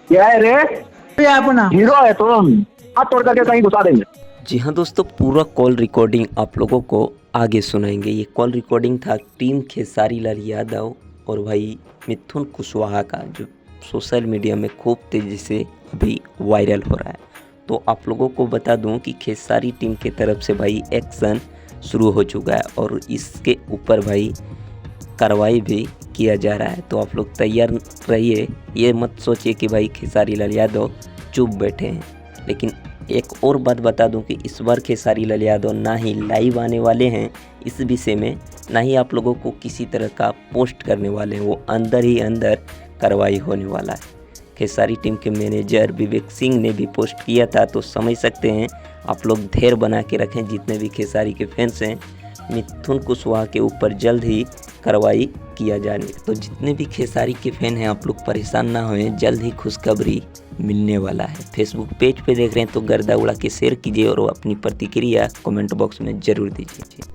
क्या है रे? ये अपना हीरो है तुम, हाथ तोड़ करके कहीं घुसा देंगे। जी हाँ दोस्तों, पूरा कॉल रिकॉर्डिंग आप लोगों को आगे सुनाएंगे। ये कॉल रिकॉर्डिंग था टीम खेसारी लाल यादव और भाई मिथुन कुशवाहा का, जो सोशल मीडिया में खूब तेज़ी से अभी वायरल हो रहा है। तो आप लोगों को बता दूं कि खेसारी टीम की तरफ से भाई एक्शन शुरू हो चुका है और इसके ऊपर भाई कार्रवाई भी किया जा रहा है। तो आप लोग तैयार रहिए, ये मत सोचिए कि भाई खेसारी लाल यादव चुप बैठे हैं। लेकिन एक और बात बता दूं कि इस बार खेसारी लाल यादव ना ही लाइव आने वाले हैं इस विषय में, ना ही आप लोगों को किसी तरह का पोस्ट करने वाले हैं। वो अंदर ही अंदर कार्रवाई होने वाला है। खेसारी टीम के मैनेजर विवेक सिंह ने भी पोस्ट किया था, तो समझ सकते हैं। आप लोग धैर्य बना के रखें, जितने भी खेसारी के फैंस हैं। मिथुन कुशवाहा के ऊपर जल्द ही कार्रवाई किया जाने। तो जितने भी खेसारी के फैन हैं, आप लोग परेशान ना होएं, जल्द ही खुशखबरी मिलने वाला है। फेसबुक पेज पे देख रहे हैं तो गर्दा उड़ा के शेयर कीजिए और अपनी प्रतिक्रिया कमेंट बॉक्स में ज़रूर दीजिए।